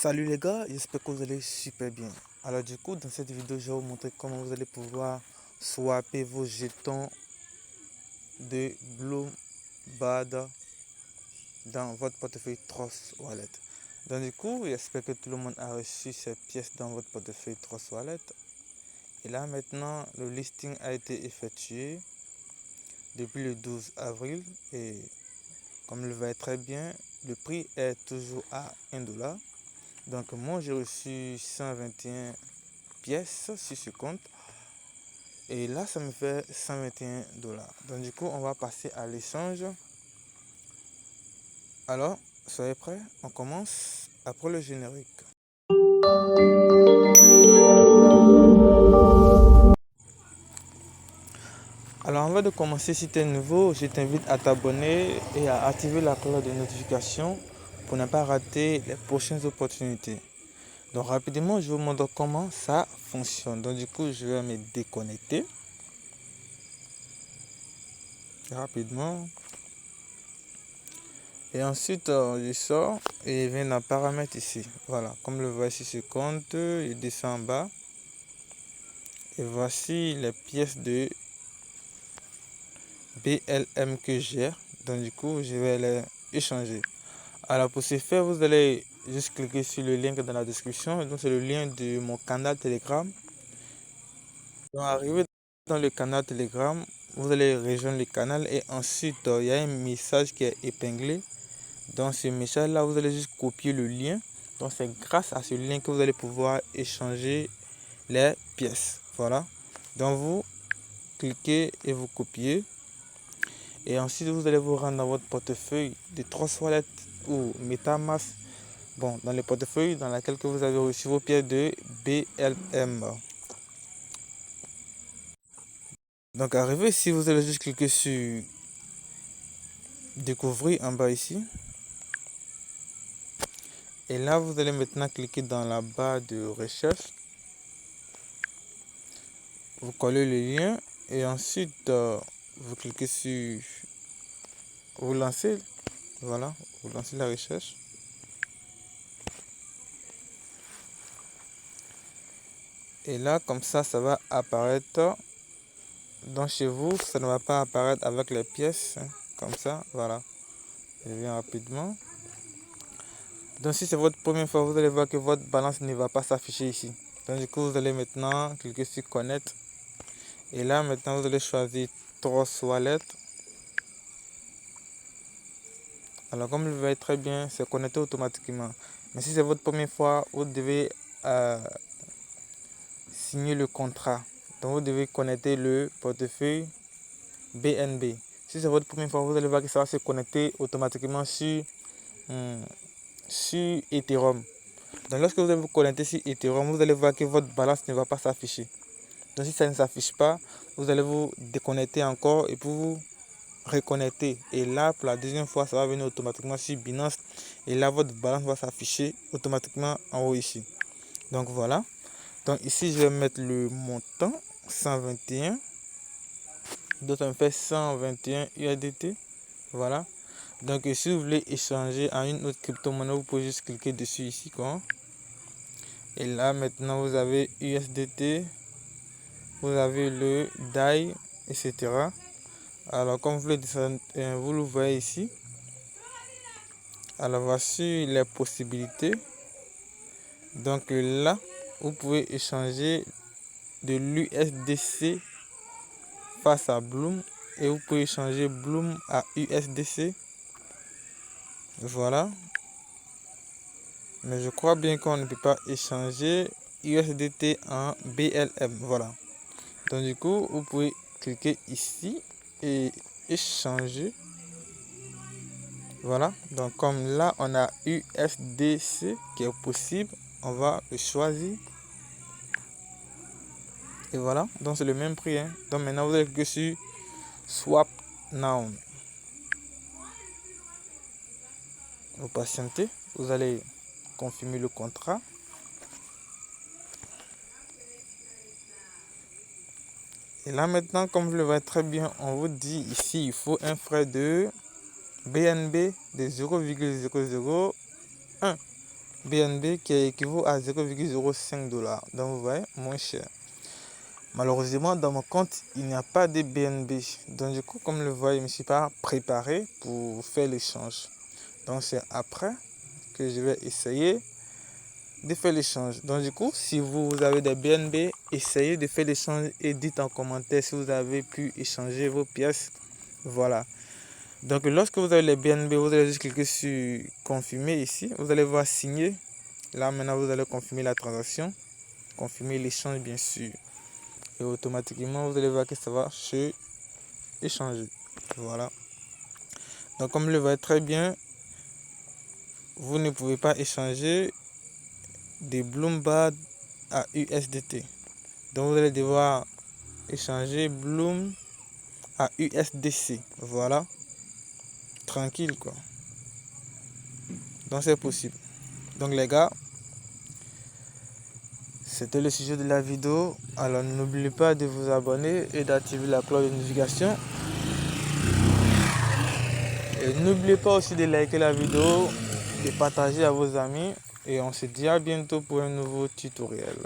Salut les gars, j'espère que vous allez super bien. Alors du coup, dans cette vidéo, je vais vous montrer comment vous allez pouvoir swapper vos jetons de Bloombad dans votre portefeuille Trust Wallet. Donc du coup, j'espère que tout le monde a reçu ces pièces dans votre portefeuille Trust Wallet. Et là maintenant, le listing a été effectué depuis le 12 avril et comme le voyez très bien, le prix est toujours à 1 $. Donc moi j'ai reçu 121 pièces sur ce compte et là ça me fait 121 $. Donc du coup on va passer à l'échange. Alors soyez prêts, on commence après le générique. Alors avant de commencer, si tu es nouveau, je t'invite à t'abonner et à activer la cloche de notification pour ne pas rater les prochaines opportunités. Donc rapidement je vous montre comment ça fonctionne. Donc du coup je vais me déconnecter rapidement. Et ensuite, je sors et je viens dans paramètres ici. Voilà, comme le voici sur ce compte, je descends en bas. Et voici les pièces de BLM que j'ai. Donc du coup, je vais les échanger. Alors pour ce faire, vous allez juste cliquer sur le lien dans la description. Donc c'est le lien de mon canal Telegram. Donc arrivé dans le canal Telegram, vous allez rejoindre le canal et ensuite, il y a un message qui est épinglé. Dans ce message là, vous allez juste copier le lien. Donc c'est grâce à ce lien que vous allez pouvoir échanger les pièces. Voilà. Donc vous cliquez et vous copiez. Et ensuite vous allez vous rendre dans votre portefeuille de Trust Wallet ou MetaMask. Bon, dans le portefeuille dans lequel vous avez reçu vos pièces de BLM. Donc arrivé ici, vous allez juste cliquer sur découvrir en bas ici. Et là, vous allez maintenant cliquer dans la barre de recherche. Vous collez le lien et ensuite vous cliquez sur vous lancez. Voilà, vous lancez la recherche. Et là, comme ça va apparaître. Donc chez vous, ça ne va pas apparaître avec les pièces. Comme ça, voilà. Je viens rapidement. Donc si c'est votre première fois, vous allez voir que votre balance ne va pas s'afficher ici. Donc du coup, vous allez maintenant cliquer sur connaître. Et là, maintenant, vous allez choisir Trust Wallet. Alors comme vous le voyez très bien, c'est connecté automatiquement. Mais si c'est votre première fois, vous devez signer le contrat. Donc vous devez connecter le portefeuille BNB. Si c'est votre première fois, vous allez voir que ça va se connecter automatiquement sur Ethereum. Donc lorsque vous allez vous connecter sur Ethereum, vous allez voir que votre balance ne va pas s'afficher. Donc si ça ne s'affiche pas, vous allez vous déconnecter encore et pour vous reconnecter. Et là, pour la deuxième fois, ça va venir automatiquement sur Binance. Et là, votre balance va s'afficher automatiquement en haut ici. Donc voilà. Donc ici, je vais mettre le montant 121. Donc ça me fait 121 USDT. Voilà. Donc si vous voulez échanger en une autre crypto-monnaie, vous pouvez juste cliquer dessus ici. Quoi. Et là, maintenant, vous avez USDT. Vous avez le DAI, etc. Alors, comme vous le voyez ici. Alors, voici les possibilités. Donc là, vous pouvez échanger de l'USDC face à Bloom et vous pouvez changer Bloom à USDC. Voilà. Mais je crois bien qu'on ne peut pas échanger USDT en BLM. Voilà. Donc du coup, vous pouvez cliquer ici et échanger. Voilà. Donc comme là, on a USDC qui est possible, on va le choisir. Et voilà. Donc c'est le même prix. Hein. Donc maintenant, vous allez cliquer sur Swap Now. Vous patientez, vous allez confirmer le contrat. Et là maintenant, comme vous le voyez très bien, on vous dit ici, il faut un frais de BNB de 0,001. BNB qui équivaut à 0,05 $. Donc vous voyez, moins cher. Malheureusement, dans mon compte, il n'y a pas de BNB. Donc du coup, comme le voyez, je ne me suis pas préparé pour faire l'échange. Donc c'est après que je vais essayer de faire l'échange. Donc du coup, si vous avez des BNB, essayez de faire l'échange et dites en commentaire si vous avez pu échanger vos pièces. Voilà. Donc lorsque vous avez les BNB, vous allez juste cliquer sur confirmer ici. Vous allez voir signer. Là maintenant, vous allez confirmer la transaction, confirmer l'échange bien sûr. Et automatiquement, vous allez voir que ça va se échanger. Voilà. Donc comme le voyez très bien, vous ne pouvez pas échanger de Bloomberg à USDT. Donc vous allez devoir échanger Bloom à USDC. Voilà. Tranquille quoi. Donc c'est possible. Donc les gars, c'était le sujet de la vidéo. Alors n'oubliez pas de vous abonner et d'activer la cloche de notification. Et n'oubliez pas aussi de liker la vidéo, de partager à vos amis. Et on se dit à bientôt pour un nouveau tutoriel.